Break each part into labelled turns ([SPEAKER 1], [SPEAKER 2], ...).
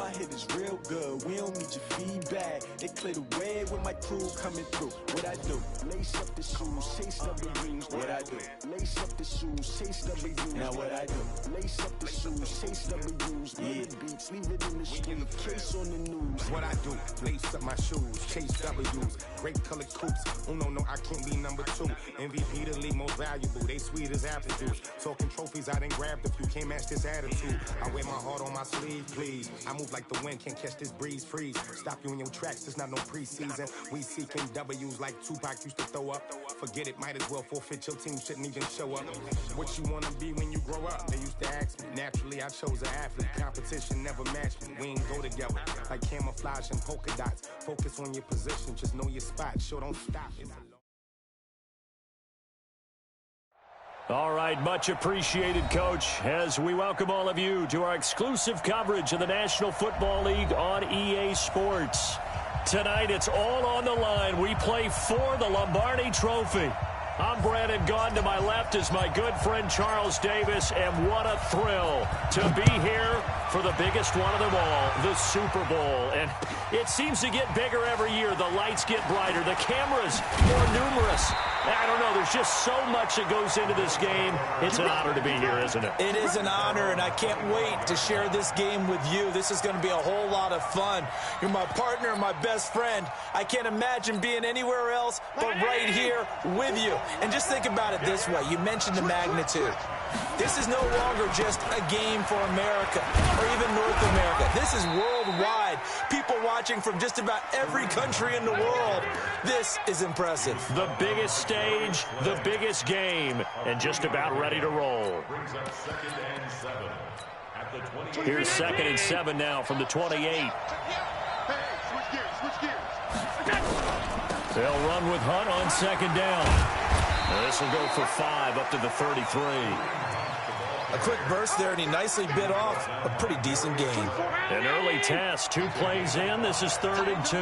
[SPEAKER 1] my hit is real good. We don't need your feedback. They clear the way with my crew coming through. What I do? Lace up the shoes, chase W's. What I do? Lace up the shoes, chase W's. Now what I do? Lace up the shoes, chase W's. Yeah. Beats, leave it in the street, case on the news.
[SPEAKER 2] What I do? Lace up my shoes, chase W's. Great colored coops. Oh no, I can't be number 2. MVP the league most valuable. They sweet as apple juice. Talking trophies, I done grabbed a few. Can't match this attitude. I wear my heart on my sleeve, please. I move like the wind, can't catch this breeze. Freeze. Stop you in your tracks. It's not no preseason. We seeking W's like Tupac used to throw up. Forget it, might as well forfeit. Your team shouldn't even show up. What you wanna be when you grow up? They used to ask me. Naturally, I chose an athlete. Competition never matched me. We ain't go together like camouflage and polka dots. Focus on your position, just know your spot. Sure, don't stop.
[SPEAKER 3] All right, much appreciated, Coach, as we welcome all of you to our exclusive coverage of the National Football League on EA Sports. Tonight, it's all on the line. We play for the Lombardi Trophy. I'm Brandon Gaughan. To my left is my good friend Charles Davis, and what a thrill to be here for the biggest one of them all, the Super Bowl. And it seems to get bigger every year. The lights get brighter. The cameras more numerous. I don't know. There's just so much that goes into this game. It's an honor to be here, isn't it?
[SPEAKER 4] It is an honor, and I can't wait to share this game with you. This is going to be a whole lot of fun. You're my partner, my best friend. I can't imagine being anywhere else but right here with you. And just think about it this way. You mentioned the magnitude. This is no longer just a game for America or even North America. This is worldwide. People watching from just about every country in the world. This is impressive.
[SPEAKER 3] The biggest stage, the biggest game, and just about ready to roll. Here's 2nd and 7 now from the 28. They'll run with Hunt on 2nd down. This will go for 5 up to the 33.
[SPEAKER 4] A quick burst there, and he nicely bit off a pretty decent game.
[SPEAKER 3] An early test, 2 plays in. This is 3rd and 2.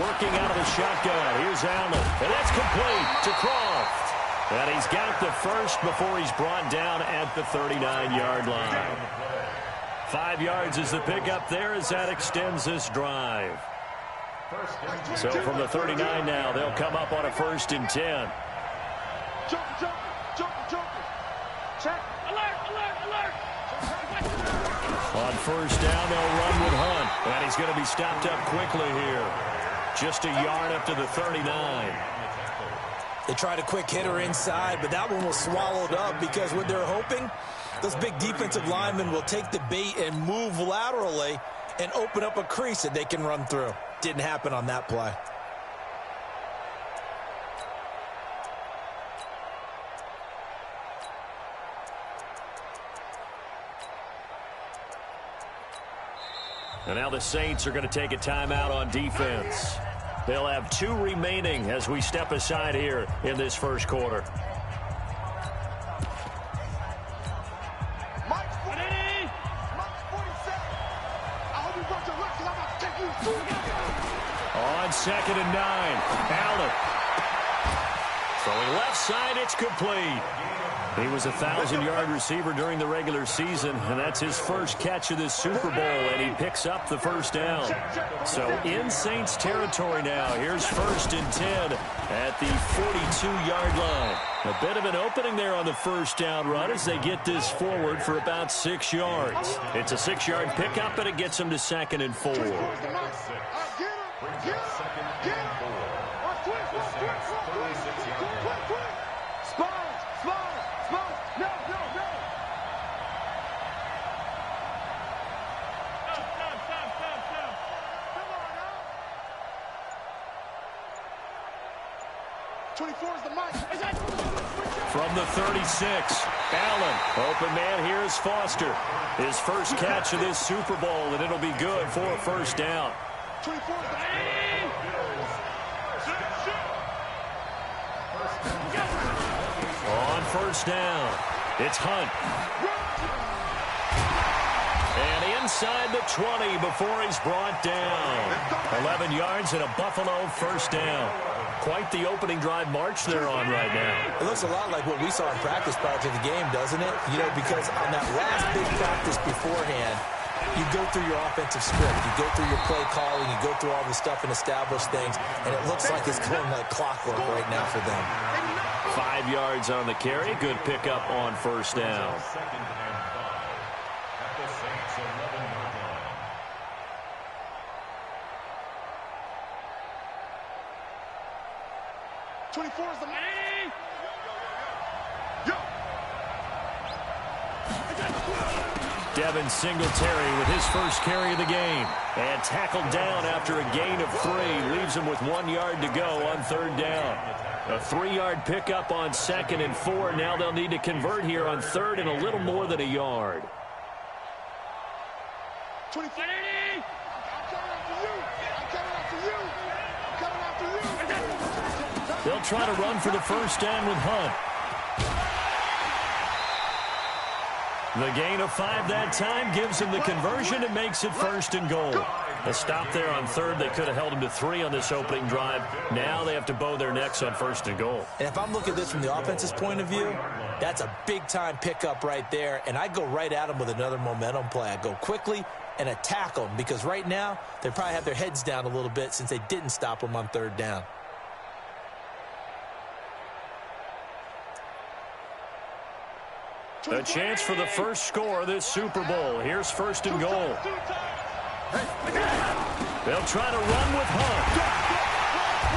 [SPEAKER 3] Working out of the shotgun. Here's Allen. And that's complete to Croft. And he's got the first before he's brought down at the 39-yard line. 5 yards is the pickup there as that extends this drive. So from the 39 now, they'll come up on a 1st and 10.
[SPEAKER 5] Check. Alert.
[SPEAKER 3] On 1st down, they'll run with Hunt. And he's going to be stopped up quickly here. Just a yard up to the 39.
[SPEAKER 4] They tried a quick hitter inside, but that one was swallowed up because what they're hoping, those big defensive linemen will take the bait and move laterally and open up a crease that they can run through. Didn't happen on that play.
[SPEAKER 3] And now the Saints are going to take a timeout on defense. They'll have 2 remaining as we step aside here in this first quarter. On 2nd and 9, Allen. Throwing left side, it's complete. He was a 1,000-yard receiver during the regular season, and that's his first catch of this Super Bowl, and he picks up the 1st down. So in Saints territory now, here's 1st and 10 at the 42-yard line. A bit of an opening there on the 1st down run as they get this forward for about 6 yards. It's a 6-yard pickup, and it gets them to 2nd and 4. From the 36, Allen. Open man, here's Foster. His first catch of this Super Bowl, and it'll be good for a 1st down. On 1st down, it's Hunt. And inside the 20 before he's brought down. 11 yards and a Buffalo 1st down. quite the opening drive march they're on right now.
[SPEAKER 4] It looks a lot like what we saw in practice prior to the game, doesn't it? You know, because on that last big practice beforehand, you go through your offensive script, you go through your play calling, you go through all the stuff and establish things, and it looks like it's going like clockwork right now for them.
[SPEAKER 3] 5 yards on the carry. Good pickup on first down.
[SPEAKER 5] 24 is the money.
[SPEAKER 3] Devin Singletary with his first carry of the game. And tackled down after a gain of 3. Leaves him with 1 yard to go on third down. A 3-yard pickup on 2nd and 4. Now they'll need to convert here on 3rd and a little more than a yard.
[SPEAKER 5] 24. I'm coming after you. I'm coming after you.
[SPEAKER 3] They'll try to run for the first down with Hunt. The gain of 5 that time gives them the conversion and makes it 1st and goal. A stop there on 3rd. They could have held them to 3 on this opening drive. Now they have to bow their necks on 1st and goal.
[SPEAKER 4] And if I'm looking at this from the offense's point of view, that's a big-time pickup right there. And I go right at them with another momentum play. I go quickly and attack them because right now they probably have their heads down a little bit since they didn't stop them on 3rd down.
[SPEAKER 3] A chance for the first score of this Super Bowl. Here's 1st and goal. They'll try to run with Hunt.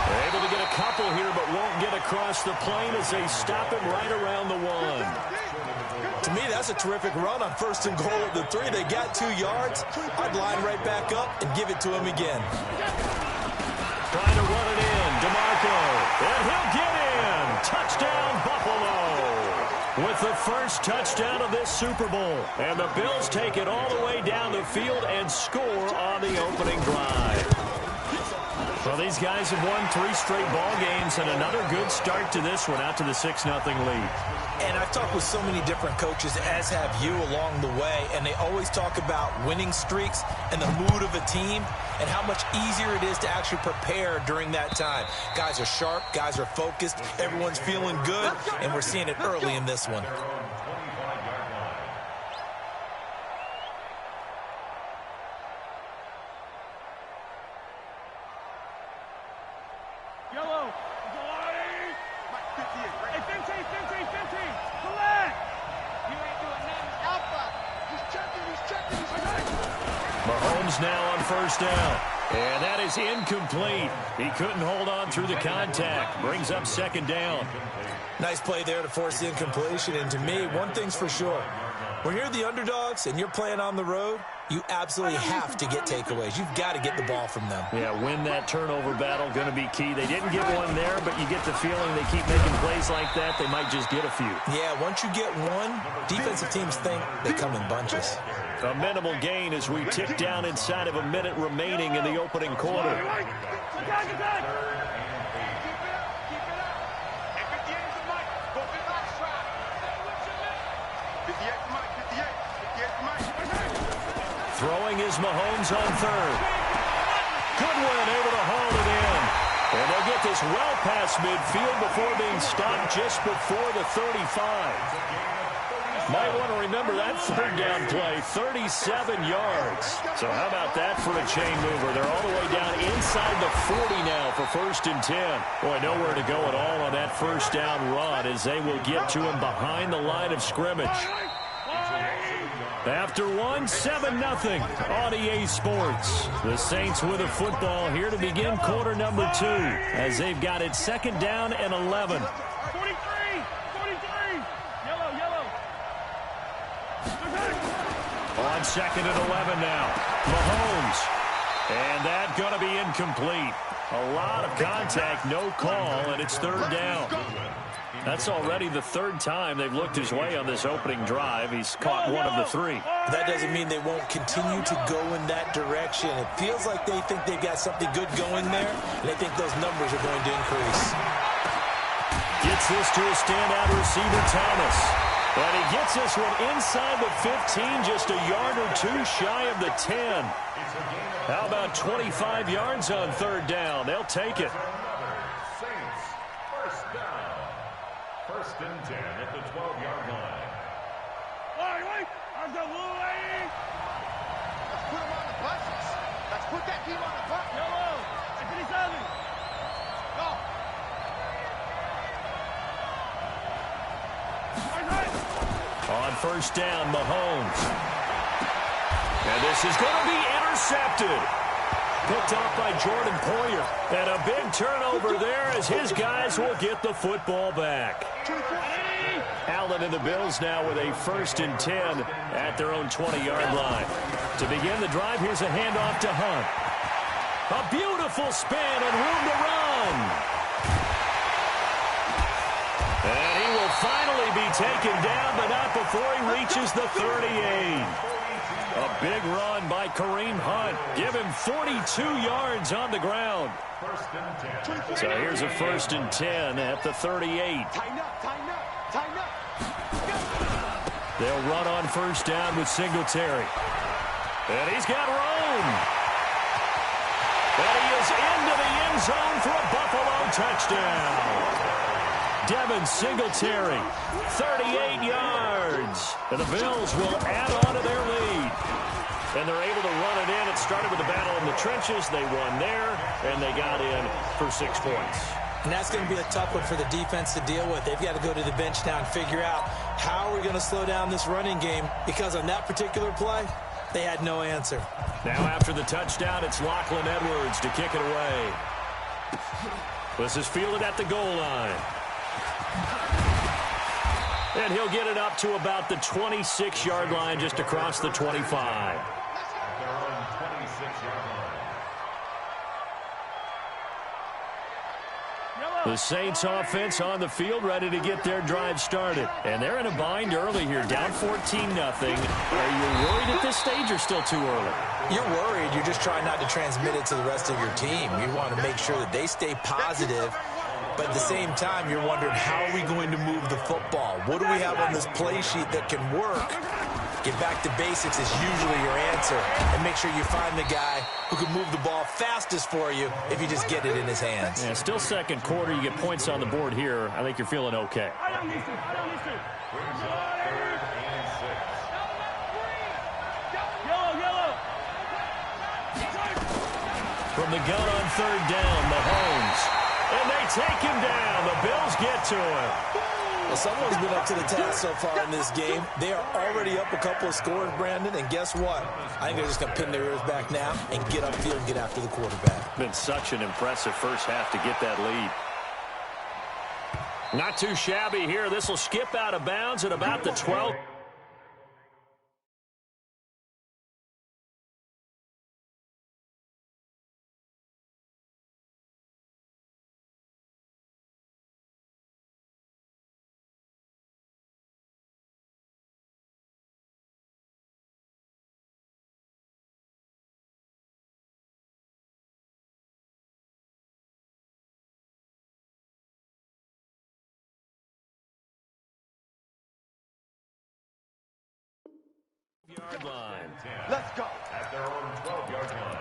[SPEAKER 3] They're able to get a couple here, but won't get across the plane as they stop him right around the 1.
[SPEAKER 4] To me, that's a terrific run on 1st and goal at the 3. They got 2 yards. I'd line right back up and give it to him again.
[SPEAKER 3] Trying to run it in. DeMarco. And he'll get in. Touchdown, Buffalo. With the first touchdown of this Super Bowl. And the Bills take it all the way down the field and score on the opening drive. Well, these guys have won 3 straight ball games and another good start to this one out to the 6-0 lead.
[SPEAKER 4] And I've talked with so many different coaches, as have you, along the way, and they always talk about winning streaks and the mood of a team and how much easier it is to actually prepare during that time. Guys are sharp, guys are focused, everyone's feeling good, and we're seeing it early in this one.
[SPEAKER 5] Yellow. Hey, 15. Collect. You ain't doing nothing. Alpha. He's checking.
[SPEAKER 3] Mahomes now on first down. And that is incomplete. He couldn't hold on through the contact. Brings up 2nd down.
[SPEAKER 4] Nice play there to force the incompletion. And to me, one thing's for sure. When you're the underdogs and you're playing on the road, you absolutely have to get takeaways. You've got to get the ball from them.
[SPEAKER 3] Yeah, win that turnover battle, going to be key. They didn't get one there, but you get the feeling they keep making plays like that, they might just get a few.
[SPEAKER 4] Yeah, once you get one, defensive teams think they come in bunches.
[SPEAKER 3] A minimal gain as we tick down inside of a minute remaining in the opening quarter. Throwing is Mahomes on 3rd. Goodwin able to haul it in. And they'll get this well past midfield before being stopped just before the 35. Might want to remember that 3rd down play, 37 yards. So how about that for a chain mover? They're all the way down inside the 40 now for 1st and 10. Boy, nowhere to go at all on that first down run as they will get to him behind the line of scrimmage. After 7-0 on EA Sports. The Saints with a football here to begin quarter number 2 as they've got it 2nd down and 11.
[SPEAKER 5] 43. Yellow.
[SPEAKER 3] On 2nd and 11 now. Mahomes. And that going to be incomplete. A lot of contact, no call, and it's 3rd down. That's already the 3rd time they've looked his way on this opening drive. He's caught one of the 3.
[SPEAKER 4] That doesn't mean they won't continue to go in that direction. It feels like they think they've got something good going there, and they think those numbers are going to increase.
[SPEAKER 3] Gets this to a standout receiver, Thomas. But he gets this one inside the 15, just a yard or 2 shy of the 10. How about 25 yards on 3rd down? They'll take it. First and 10 at the 12-yard line.
[SPEAKER 5] Let's
[SPEAKER 6] put him on the buses. Let's put that team on the bus.
[SPEAKER 5] Yellow.
[SPEAKER 6] Go.
[SPEAKER 3] On first down, Mahomes. And this is going to be intercepted. Picked off by Jordan Poyer. And a big turnover there as his guys will get the football back. Allen and the Bills now with a first and 10 at their own 20-yard line. To begin the drive, here's a handoff to Hunt. A beautiful spin and room to run. And he will finally be taken down, but not before he reaches the 38. A big run by Kareem Hunt. Give him 42 yards on the ground. So here's a first and 10 at the 38. They'll run on first down with Singletary. And he's got room. And he is into the end zone for a Buffalo touchdown. Devin Singletary, 38 yards. And the Bills will add on to their lead. And they're able to run it in. It started with a battle in the trenches. They won there, and they got in for 6 points.
[SPEAKER 4] And that's going to be a tough one for the defense to deal with. They've got to go to the bench now and figure out how we're going to slow down this running game, because on that particular play, they had no answer.
[SPEAKER 3] Now after the touchdown, it's Lachlan Edwards to kick it away. This is fielded at the goal line. And he'll get it up to about the 26-yard line, just across the 25. The Saints offense on the field, ready to get their drive started. And they're in a bind early here, down 14-0. Are you worried at this stage or still too early?
[SPEAKER 4] You're worried. You're just trying not to transmit it to the rest of your team. You want to make sure that they stay positive. But at the same time, you're wondering, how are we going to move the football? What do we have on this play sheet that can work? Get back to basics is usually your answer. And make sure you find the guy who can move the ball fastest for you if you just get it in his hands.
[SPEAKER 3] Yeah, still second quarter. You get points on the board here. I think you're feeling okay. From the gun on third down, Mahomes. And they take him down. The Bills get to him.
[SPEAKER 4] Well, someone's been up to the task so far in this game. They are already up a couple of scores, Brandon, and guess what? I think they're just going to pin their ears back now and get upfield and get after the quarterback.
[SPEAKER 3] Been such an impressive first half to get that lead. Not too shabby here. This will skip out of bounds at about the 12. Yard line.
[SPEAKER 6] Let's go.
[SPEAKER 3] At their own 12-yard line.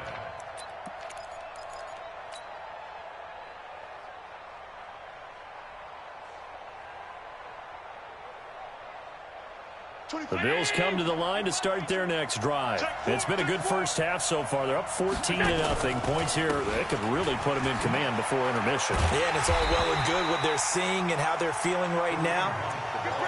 [SPEAKER 3] The Bills come to the line to start their next drive. It's been a good first half so far. They're up 14-0. Points here that could really put them in command before intermission.
[SPEAKER 4] Yeah, and it's all well and good what they're seeing and how they're feeling right now.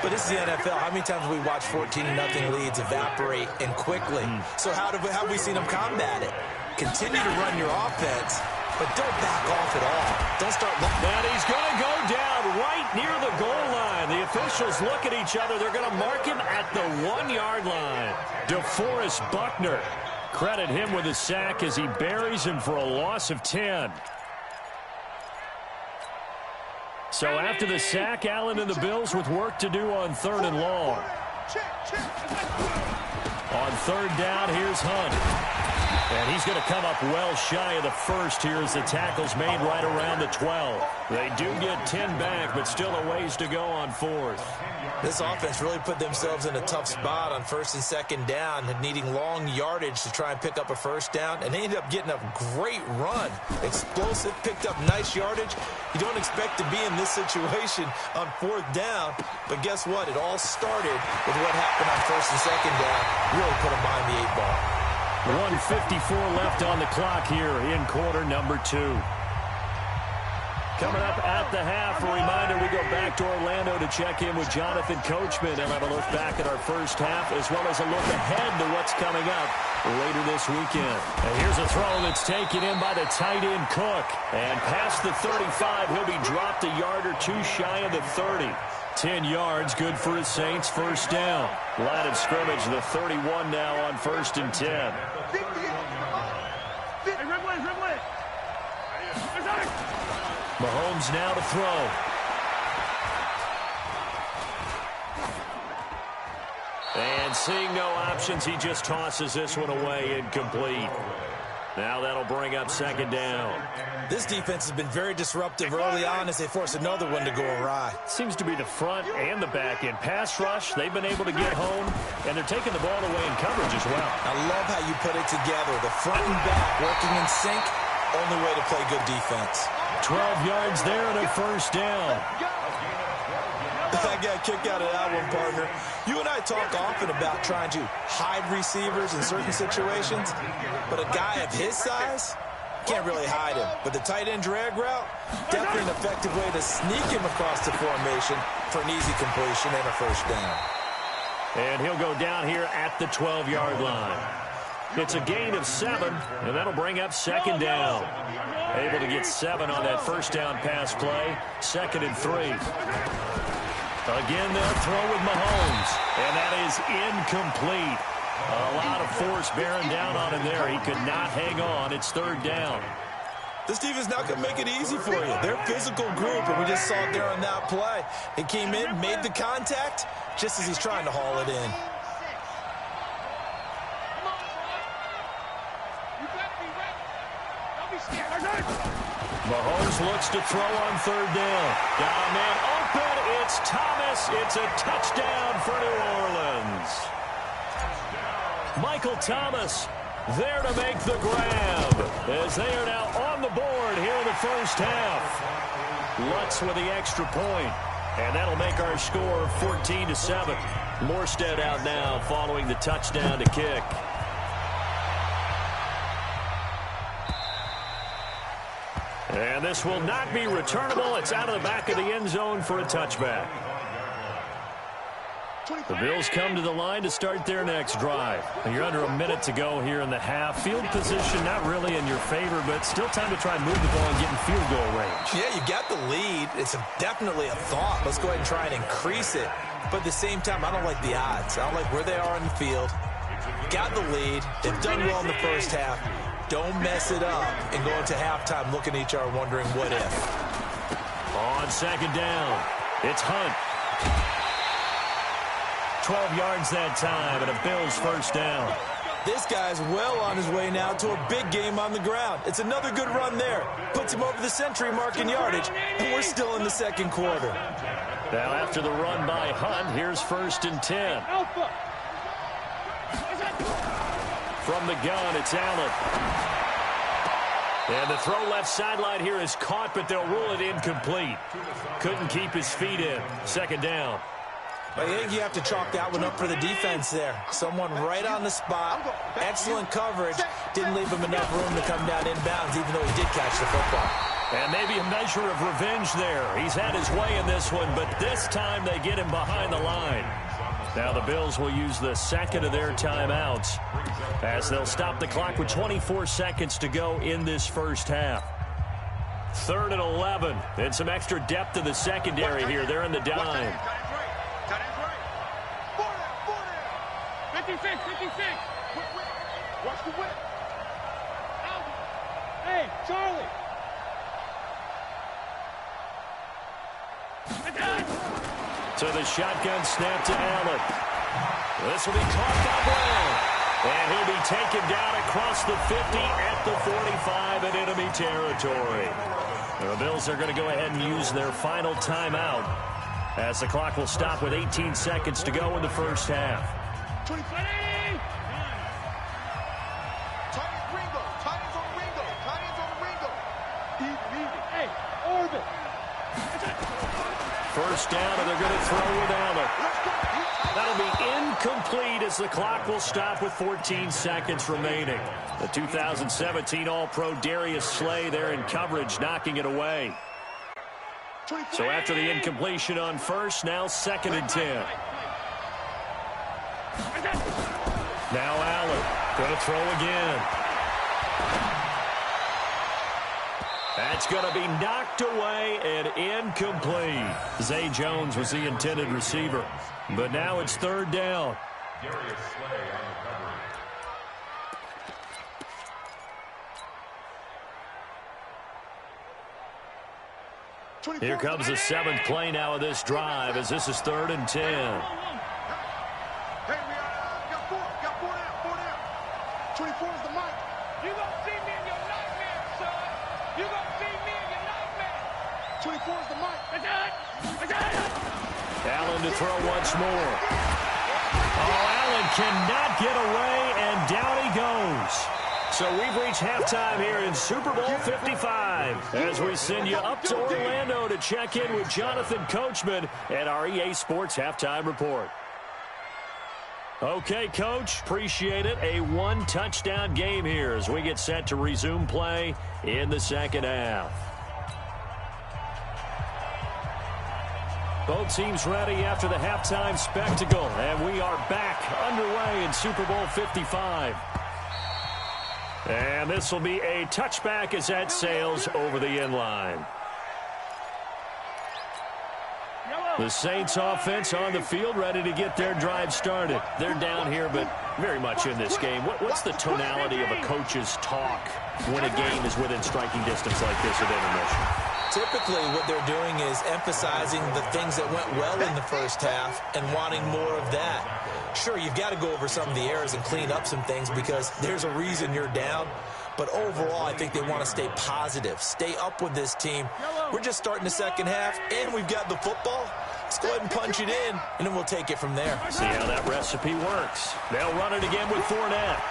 [SPEAKER 4] But this is the NFL. How many times have we watched 14-0 leads evaporate and quickly? So how have we seen them combat it? Continue to run your offense, but don't back off at all. Don't start looking.
[SPEAKER 3] And he's going to go down right near the goal line. The officials look at each other. They're going to mark him at the 1-yard line. DeForest Buckner. Credit him with a sack as he buries him for a loss of 10. So after the sack, Allen and the Bills with work to do on 3rd and long. On 3rd down, here's Hunt. And he's going to come up well shy of the first here as the tackle's made right around the 12. They do get 10 back, but still a ways to go on 4th.
[SPEAKER 4] This offense really put themselves in a tough spot on first and second down, needing long yardage to try and pick up a first down, and they ended up getting a great run. Explosive, picked up nice yardage. You don't expect to be in this situation on fourth down, but guess what? It all started with what happened on first and second down. Really put them behind the 8 ball.
[SPEAKER 3] 1:54 left on the clock here in quarter number 2. Coming up at the half, a reminder, we go back to Orlando to check in with Jonathan Coachman and have a look back at our first half as well as a look ahead to what's coming up later this weekend. And here's a throw that's taken in by the tight end Cook. And past the 35, he'll be dropped a yard or two shy of the 30. 10 yards, good for his Saints, first down. Line of scrimmage, the 31 now on first and 10. Mahomes now to throw. And seeing no options, he just tosses this one away, incomplete. Now that'll bring up second down.
[SPEAKER 4] This defense has been very disruptive early on as they force another one to go awry.
[SPEAKER 3] Seems to be the front and the back end. Pass rush, they've been able to get home, and they're taking the ball away in coverage as well.
[SPEAKER 4] I love how you put it together. The front and back working in sync, only way to play good defense.
[SPEAKER 3] 12 yards there and a first down.
[SPEAKER 4] I got a kick out of that one, partner. You and I talk often about trying to hide receivers in certain situations, but a guy of his size can't really hide him. But the tight end drag route, definitely an effective way to sneak him across the formation for an easy completion and a first down.
[SPEAKER 3] And he'll go down here at the 12-yard line. It's a gain of 7, and that'll bring up second down. Able to get 7 on that first down pass play. 2nd and 3. Again, they'll throw with Mahomes, and that is incomplete. A lot of force bearing down on him there. He could not hang on. It's 3rd down.
[SPEAKER 4] This defense not going to make it easy for you. They're a physical group, and we just saw it there on that play. He came in, made the contact, just as he's trying to haul it in.
[SPEAKER 3] Mahomes looks to throw on 3rd down. Got a man open. It's Thomas. It's a touchdown for New Orleans. Michael Thomas there to make the grab as they are now on the board here in the first half. Lutz with the extra point, and that'll make our score 14-7. Morstead out now following the touchdown to kick. And this will not be returnable. It's out of the back of the end zone for a touchback. The Bills come to the line to start their next drive. You're under a minute to go here in the half. Field position not really in your favor, but still time to try and move the ball and get in field goal range.
[SPEAKER 4] Yeah, you got the lead. It's definitely a thought. Let's go ahead and try and increase it. But at the same time, I don't like the odds. I don't like where they are in the field. Got the lead. They've done well in the first half. Don't mess it up and go into halftime looking at each other wondering what if.
[SPEAKER 3] On second down, it's Hunt. 12 yards that time and a Bills first down.
[SPEAKER 4] This guy's well on his way now to a big game on the ground. It's another good run there. Puts him over the century mark in yardage, and we're still in the second quarter.
[SPEAKER 3] Now after the run by Hunt, here's 1st and 10. From the gun, it's Allen. And the throw left sideline here is caught, but they'll rule it incomplete. Couldn't keep his feet in. 2nd down.
[SPEAKER 4] I think you have to chalk that one up for the defense there. Someone right on the spot. Excellent coverage. Didn't leave him enough room to come down inbounds, even though he did catch the football.
[SPEAKER 3] And maybe a measure of revenge there. He's had his way in this one, but this time they get him behind the line. Now the Bills will use the 2nd of their timeouts as they'll stop the clock with 24 seconds to go in this first half. 3rd and 11. And some extra depth to the secondary here. They're in the dime.
[SPEAKER 5] 56. Watch the whip. Hey, Charlie.
[SPEAKER 3] So the shotgun snap to Allen. This will be caught by Brown. And he'll be taken down across the 50 at the 45 in enemy territory. The Bills are going to go ahead and use their final timeout. as the clock will stop with 18 seconds to go in the first half.
[SPEAKER 5] 20.
[SPEAKER 6] Titans on Ringo.
[SPEAKER 5] Easy. Hey, orbit.
[SPEAKER 3] First down, and they're going to throw with Allen. That'll be incomplete as the clock will stop with 14 seconds remaining. The 2017 All-Pro Darius Slay there in coverage, knocking it away. So after the incompletion on first, now 2nd and 10. Now Allen going to throw again. That's going to be knocked away and incomplete. Zay Jones was the intended receiver. But now it's 3rd down. Here comes the 7th play now of this drive as this is 3rd and 10.
[SPEAKER 6] Hey, we got 4 down. 24 is the mic.
[SPEAKER 5] You gonna see me in your nightmare, son. You gonna see me in your nightmare.
[SPEAKER 6] 24 is the mic.
[SPEAKER 5] That's it.
[SPEAKER 3] Allen to throw once more. Oh, Allen cannot get away, and down he goes. So we've reached halftime here in Super Bowl 55 as we send you up to Orlando to check in with Jonathan Coachman at our EA Sports Halftime Report. Okay, Coach, appreciate it. A 1-touchdown game here as we get set to resume play in the second half. Both teams ready after the halftime spectacle, and we are back underway in Super Bowl 55. And this will be a touchback as that sails over the end line. The Saints offense on the field ready to get their drive started. They're down here, but very much in this game. What's the tonality of a coach's talk when a game is within striking distance like this at intermission?
[SPEAKER 4] Typically, what they're doing is emphasizing the things that went well in the first half and wanting more of that. Sure, you've got to go over some of the errors and clean up some things because there's a reason you're down. But overall, I think they want to stay positive, stay up with this team. We're just starting the second half, and we've got the football. Let's go ahead and punch it in, and then we'll take it from there.
[SPEAKER 3] See how that recipe works. They'll run it again with Fournette.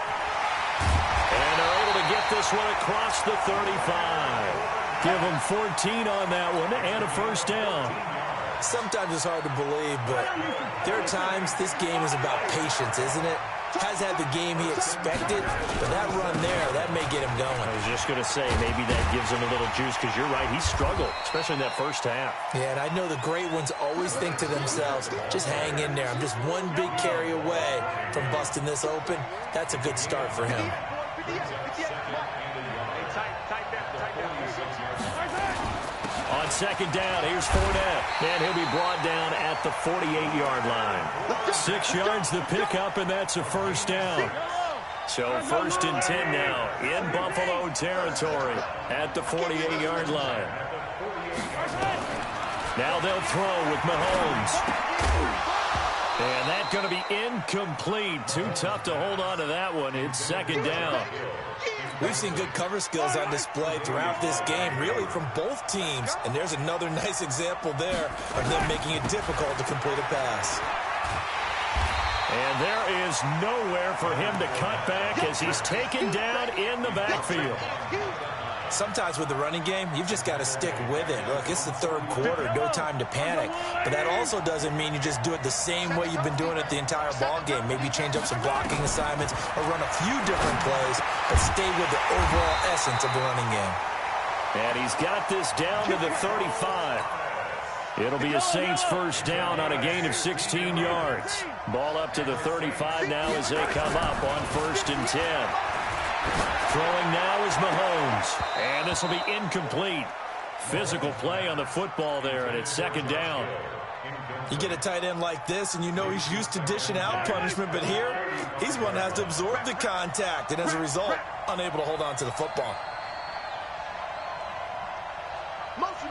[SPEAKER 3] And they're able to get this one across the 35. Give them 14 on that one and a first down.
[SPEAKER 4] Sometimes it's hard to believe, but there are times this game is about patience, isn't it? Has had the game he expected, but that run there, that may get him going.
[SPEAKER 3] I was just going to say, maybe that gives him a little juice because you're right, he struggled, especially in that first half.
[SPEAKER 4] Yeah, and I know the great ones always think to themselves, just hang in there. I'm just one big carry away from busting this open. That's a good start for him.
[SPEAKER 3] On second down, here's Fournette. And he'll be brought down at the 48-yard line. 6 yards the pickup, and that's a first down. So 1st and 10 now in Buffalo territory at the 48-yard line. Now they'll throw with Mahomes. And that's going to be incomplete. Too tough to hold on to that one. It's 2nd down.
[SPEAKER 4] We've seen good cover skills on display throughout this game, really from both teams. And there's another nice example there of them making it difficult to complete a pass.
[SPEAKER 3] And there is nowhere for him to cut back as he's taken down in the backfield.
[SPEAKER 4] Sometimes with the running game, you've just got to stick with it. Look, it's the 3rd quarter, no time to panic. But that also doesn't mean you just do it the same way you've been doing it the entire ball game. Maybe change up some blocking assignments or run a few different plays, but stay with the overall essence of the running game.
[SPEAKER 3] And he's got this down to the 35. It'll be a Saints first down on a gain of 16 yards. Ball up to the 35 now as they come up on 1st and 10. Throwing now is Mahomes. And this will be incomplete. Physical play on the football there, and it's 2nd down.
[SPEAKER 4] You get a tight end like this, and you know he's used to dishing out punishment, but here, he's one that has to absorb the contact, and as a result, unable to hold on to the football.
[SPEAKER 6] Motion.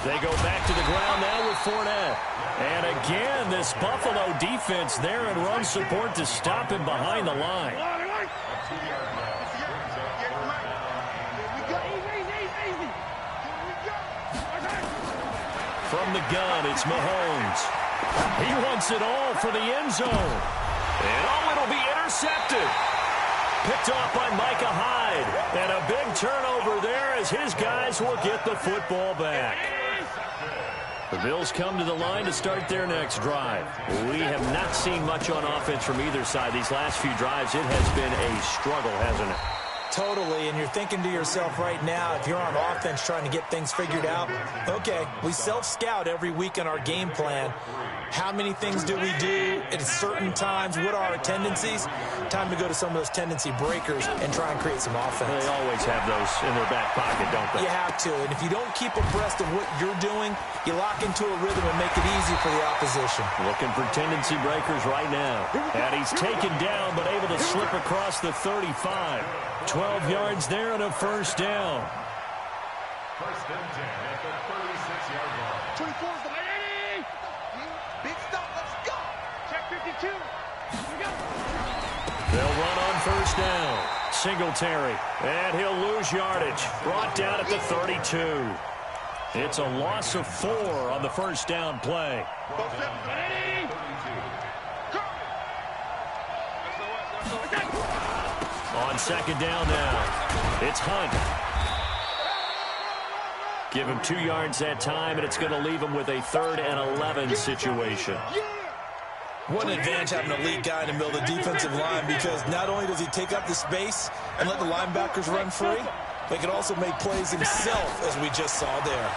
[SPEAKER 3] They go back to the ground now with Fournette. And again, this Buffalo defense there in run support to stop him behind the line. from the gun, it's Mahomes. He wants it all for the end zone. And it'll be intercepted. Picked off by Micah Hyde. And a big turnover there as his guys will get the football back. The Bills come to the line to start their next drive. We have not seen much on offense from either side. These last few drives, it has been a struggle, hasn't it?
[SPEAKER 4] Totally, and you're thinking to yourself right now, if you're on offense trying to get things figured out, okay, we self-scout every week in our game plan. How many things do we do at certain times? What are our tendencies? Time to go to some of those tendency breakers and try and create some offense.
[SPEAKER 3] They always have those in their back pocket, don't they?
[SPEAKER 4] You have to, and if you don't keep abreast of what you're doing, you lock into a rhythm and make it easy for the opposition.
[SPEAKER 3] Looking for tendency breakers right now. And he's taken down, but able to slip across the 35. 12 yards there and a first down.
[SPEAKER 6] First and 10 at the 36-yard line. 24's the ready. Big stop. Let's go.
[SPEAKER 5] Check 52. Here we go.
[SPEAKER 3] They'll run on first down. Singletary. And he'll lose yardage. Brought down at the 32. It's a loss of 4 on the first down play.
[SPEAKER 5] Ready. Go.
[SPEAKER 3] On second down now, it's Hunt. Give him 2 yards that time, and it's going to leave him with a 3rd and 11 situation.
[SPEAKER 4] What an advantage having an elite guy in the middle of the defensive line, because not only does he take up the space and let the linebackers run free, but he can also make plays himself, as we just saw there.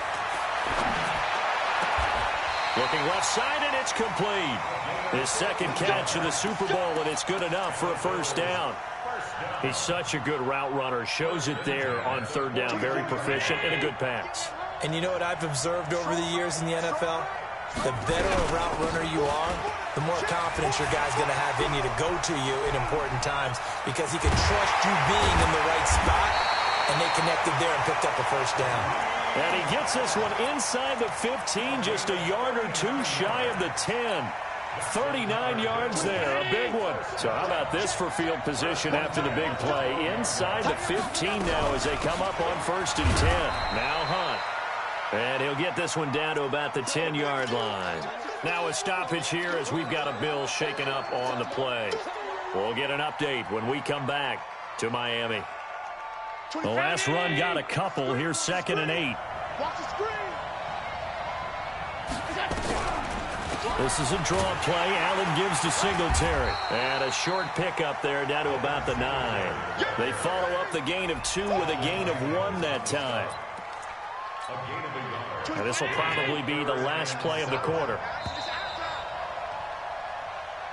[SPEAKER 3] Looking left side, and it's complete. His second catch of the Super Bowl, and it's good enough for a first down. He's such a good route runner. Shows it there on third down. Very proficient and a good pass.
[SPEAKER 4] And you know what I've observed over the years in the NFL? The better a route runner you are, the more confidence your guy's going to have in you to go to you in important times, because he can trust you being in the right spot, and they connected there and picked up a first down.
[SPEAKER 3] And he gets this one inside the 15, just a yard or 2 shy of the 10. 39 yards there, a big one. So how about this for field position after the big play? Inside the 15 now as they come up on first and 10. Now Hunt. And he'll get this one down to about the 10-yard line. Now a stoppage here as we've got a Bill shaken up on the play. We'll get an update when we come back to Miami. The last run got a couple. Here's 2nd and 8.
[SPEAKER 6] Watch the screen.
[SPEAKER 3] This is a draw play. Allen gives to Singletary. And a short pickup there down to about the 9. They follow up the gain of 2 with a gain of 1 that time. And this will probably be the last play of the quarter.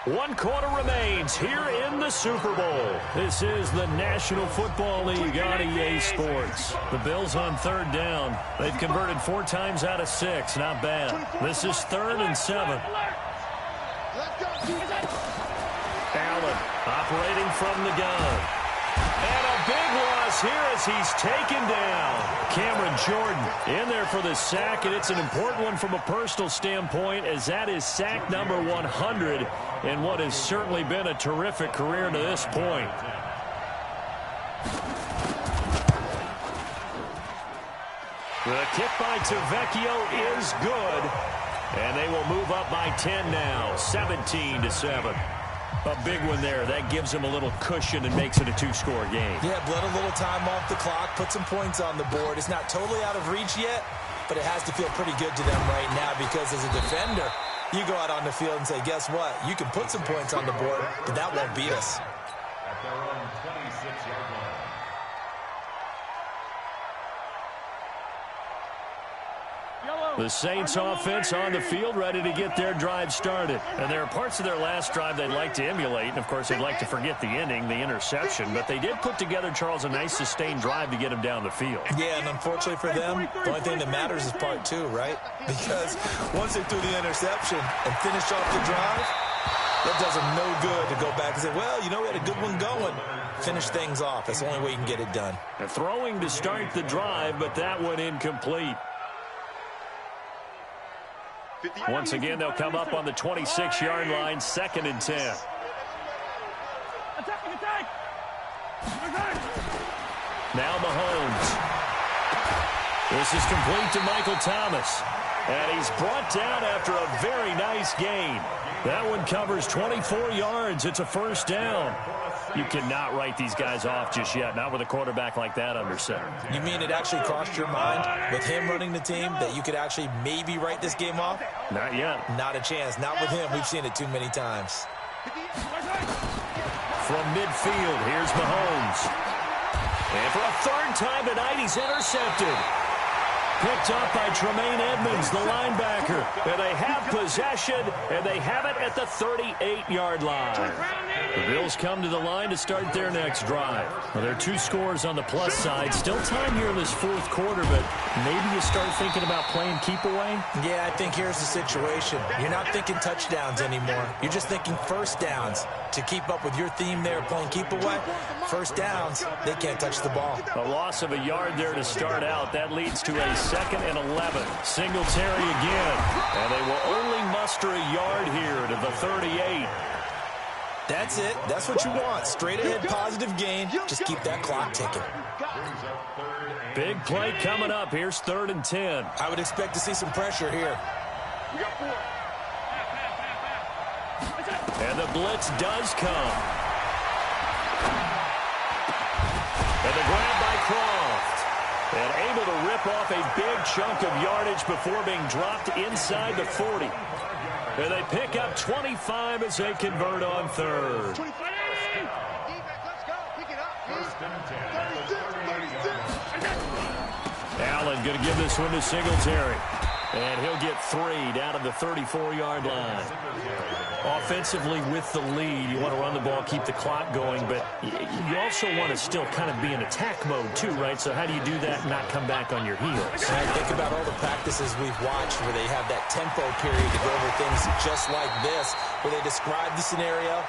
[SPEAKER 3] 1 quarter remains here in the Super Bowl. This is the National Football League on EA Sports. The Bills on third down. They've converted 4 times out of 6. Not bad. This is 3rd and 7. Allen operating from the gun. And a big loss here as he's taken down. Cameron Jordan in there for the sack, and it's an important one from a personal standpoint, as that is sack number 100 in what has certainly been a terrific career to this point. The kick by Tavecchio is good, and they will move up by 10 now, 17-7. A big one there. That gives him a little cushion and makes it a 2-score game.
[SPEAKER 4] Yeah, bled a little time off the clock, put some points on the board. It's not totally out of reach yet, but it has to feel pretty good to them right now, because as a defender, you go out on the field and say, guess what? You can put some points on the board, but that won't beat us.
[SPEAKER 6] At their own 26-yard line.
[SPEAKER 3] The Saints offense on the field, ready to get their drive started. And there are parts of their last drive they'd like to emulate. And, of course, they'd like to forget the ending, the interception. But they did put together, Charles, a nice sustained drive to get him down the field.
[SPEAKER 4] Yeah, and unfortunately for them, the only thing that matters is part 2, right? Because once they threw the interception and finished off the drive, that does them no good to go back and say, well, you know, we had a good one going. Finish things off. That's the only way you can get it done.
[SPEAKER 3] And throwing to start the drive, but that one incomplete. Once again, they'll come up on the 26-yard line, 2nd and 10.
[SPEAKER 5] Attack!
[SPEAKER 3] Now Mahomes. This is complete to Michael Thomas. And he's brought down after a very nice gain. That one covers 24 yards. It's a first down. You cannot write these guys off just yet, not with a quarterback like that under center.
[SPEAKER 4] You mean it actually crossed your mind with him running the team that you could actually maybe write this game off?
[SPEAKER 3] Not yet.
[SPEAKER 4] Not a chance. Not with him. We've seen it too many times.
[SPEAKER 3] From midfield, here's Mahomes. And for a third time tonight, he's intercepted. Picked up by Tremaine Edmonds, the linebacker. And they have possession, and they have it at the 38-yard line. The Bills come to the line to start their next drive. Well, there are 2 scores on the plus side. Still time here in this fourth quarter, but maybe you start thinking about playing keep away?
[SPEAKER 4] Yeah, I think here's the situation. You're not thinking touchdowns anymore. You're just thinking first downs. To keep up with your theme there, playing keep away, first downs, they can't touch the ball.
[SPEAKER 3] A loss of a yard there to start out. That leads to a 2nd and 11. Singletary again. And they will only muster a yard here to the 38.
[SPEAKER 4] That's it. That's what you want. Straight ahead positive gain. Just keep that clock ticking.
[SPEAKER 3] Big play coming up. Here's 3rd and 10.
[SPEAKER 4] I would expect to see some pressure here.
[SPEAKER 3] And the blitz does come. And the grab by Croft. And able to rip off a big chunk of yardage before being dropped inside the 40. And they pick up 25 as they convert on 3rd. Allen going to give this one to Singletary. And he'll get 3 down to the 34-yard line. Offensively with the lead, you want to run the ball, keep the clock going, but you also want to still kind of be in attack mode too, right? So how do you do that and not come back on your heels?
[SPEAKER 4] I think about all the practices we've watched where they have that tempo period to go over things just like this, where they describe the scenario,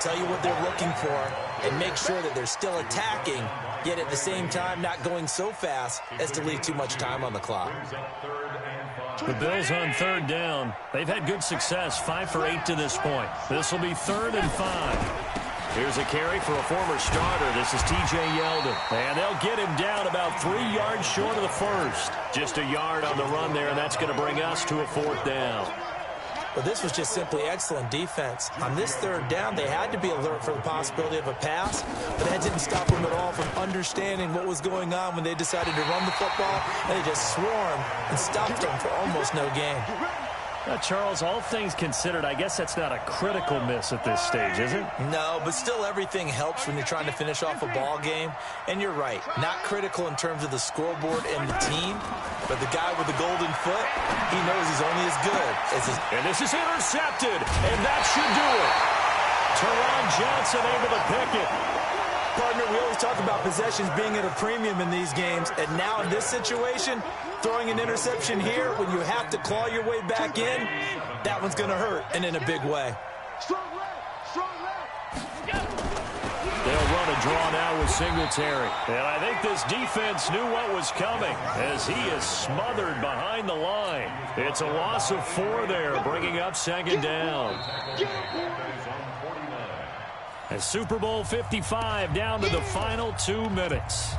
[SPEAKER 4] tell you what they're looking for, and make sure that they're still attacking, yet at the same time not going so fast as to leave too much time on the clock.
[SPEAKER 3] The Bills on 3rd down. They've had good success, 5 for 8 to this point. This will be 3rd and 5. Here's a carry for a former starter. This is T.J. Yeldon. And they'll get him down about 3 yards short of the first. Just a yard on the run there, and that's going to bring us to a 4th down.
[SPEAKER 4] Well, this was just simply excellent defense. On this 3rd down, they had to be alert for the possibility of a pass, but that didn't stop them at all from understanding what was going on when they decided to run the football, and they just swarmed and stopped them for almost no gain.
[SPEAKER 3] Charles, all things considered, I guess that's not a critical miss at this stage, is it?
[SPEAKER 4] No, but still everything helps when you're trying to finish off a ball game. And you're right, not critical in terms of the scoreboard and the team, but the guy with the golden foot, he knows he's only as good as his...
[SPEAKER 3] And this is intercepted, and that should do it. Teron Johnson able to pick it.
[SPEAKER 4] Partner, we always talk about possessions being at a premium in these games, and now in this situation, throwing an interception here when you have to claw your way back in, that one's going to hurt, and in a big way.
[SPEAKER 3] They'll run a draw now with Singletary. And I think this defense knew what was coming as he is smothered behind the line. It's a loss of 4 there, bringing up 2nd down. And Super Bowl 55 down to the final 2 minutes.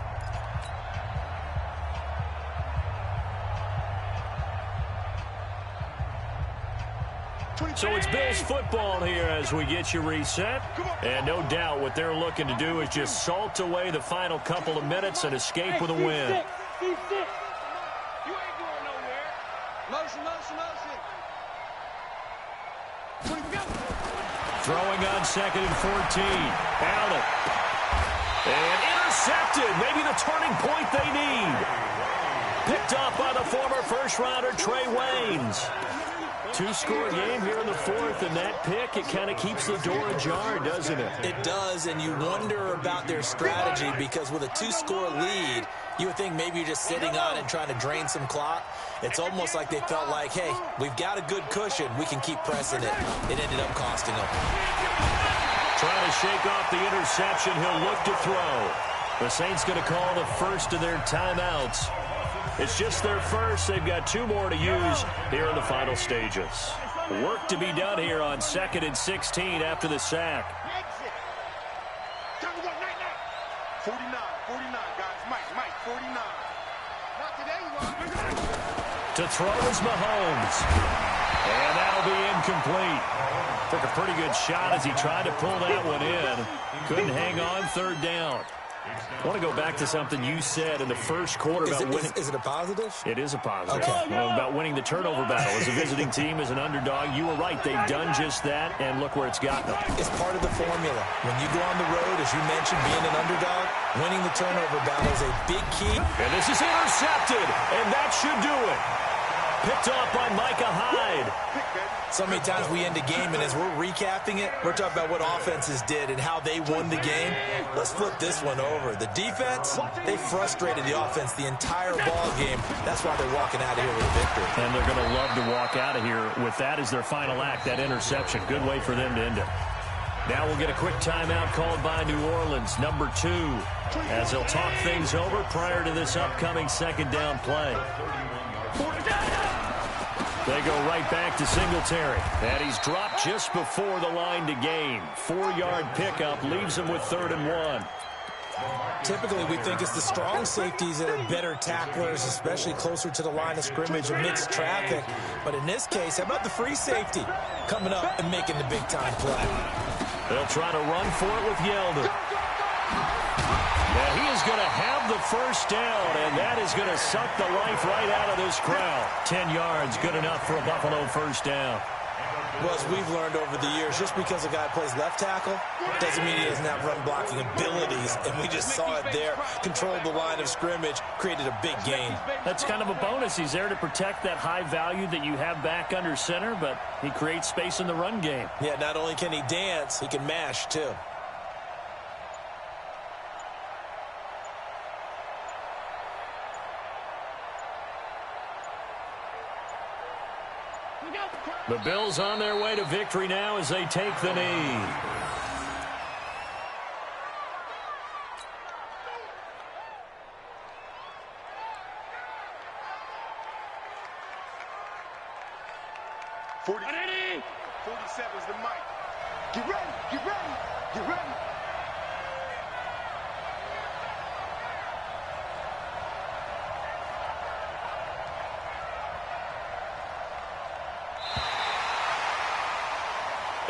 [SPEAKER 3] So it's Bills football here as we get you reset. And no doubt what they're looking to do is just salt away the final couple of minutes and escape with a win.
[SPEAKER 5] You ain't going nowhere. Motion, motion, motion.
[SPEAKER 3] Throwing on 2nd and 14. Allen. And intercepted. Maybe the turning point they need. Picked off by the former first-rounder Trey Waynes. 2-score game here in the 4th, and that pick, it kind of keeps the door ajar, doesn't it?
[SPEAKER 4] It does, and you wonder about their strategy because with a 2-score lead, you would think maybe you're just sitting on it and trying to drain some clock. It's almost like they felt like, hey, we've got a good cushion. We can keep pressing it. It ended up costing them.
[SPEAKER 3] Trying to shake off the interception. He'll look to throw. The Saints going to call the first of their timeouts. It's just their first. They've got 2 more to use here in the final stages. Work to be done here on 2nd and 16 after the sack.
[SPEAKER 2] 49, guys. Mike, 49.
[SPEAKER 5] Not today, you are.
[SPEAKER 3] To throw is Mahomes. And that'll be incomplete. Took a pretty good shot as he tried to pull that one in. Couldn't hang on, third down. I want to go back to something you said in the first quarter about winning.
[SPEAKER 4] Is it a positive?
[SPEAKER 3] It is a positive.
[SPEAKER 4] Okay.
[SPEAKER 3] About winning the turnover battle. As a visiting team, as an underdog, you were right. They've done just that, and look where it's gotten them.
[SPEAKER 4] It's part of the formula. When you go on the road, as you mentioned, being an underdog, winning the turnover battle is a big key.
[SPEAKER 3] And this is intercepted, and that should do it. Picked off by Micah Hyde.
[SPEAKER 4] So many times we end a game, and as we're recapping it, we're talking about what offenses did and how they won the game. Let's flip this one over. The defense, they frustrated the offense the entire ball game. That's why they're walking out of here with a victory.
[SPEAKER 3] And they're going to love to walk out of here with that as their final act, that interception. Good way for them to end it. Now we'll get a quick timeout called by New Orleans, number 2, as they'll talk things over prior to this upcoming second down play. They go right back to Singletary. And he's dropped just before the line to gain. 4-yard pickup leaves him with 3rd and 1.
[SPEAKER 4] Typically, we think it's the strong safeties that are better tacklers, especially closer to the line of scrimmage amidst traffic. But in this case, how about the free safety coming up and making the big-time play?
[SPEAKER 3] They'll try to run for it with Yeldon. Yeah, he is going to have the first down, and that is going to suck the life right out of this crowd. 10 yards, good enough for a Buffalo first down.
[SPEAKER 4] Well, as we've learned over the years, just because a guy plays left tackle doesn't mean he doesn't have run-blocking abilities, and we just saw it there. Controlled the line of scrimmage, created a big gain.
[SPEAKER 3] That's kind of a bonus. He's there to protect that high value that you have back under center, but he creates space in the run game.
[SPEAKER 4] Yeah, not only can he dance, he can mash, too.
[SPEAKER 3] The Bills on their way to victory now as they take the knee.
[SPEAKER 5] Ready?
[SPEAKER 6] 47's the mic.
[SPEAKER 5] Get ready, get ready, get ready.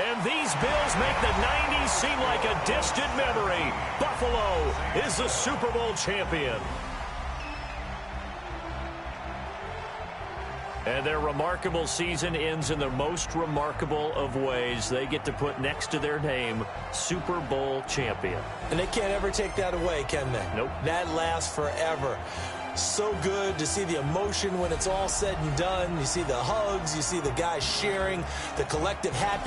[SPEAKER 3] And these Bills make the 90s seem like a distant memory. Buffalo is the Super Bowl champion. And their remarkable season ends in the most remarkable of ways. They get to put next to their name, Super Bowl champion.
[SPEAKER 4] And they can't ever take that away, can they?
[SPEAKER 3] Nope.
[SPEAKER 4] That lasts forever. So good to see the emotion when it's all said and done. You see the hugs, you see the guys sharing, the collective happiness.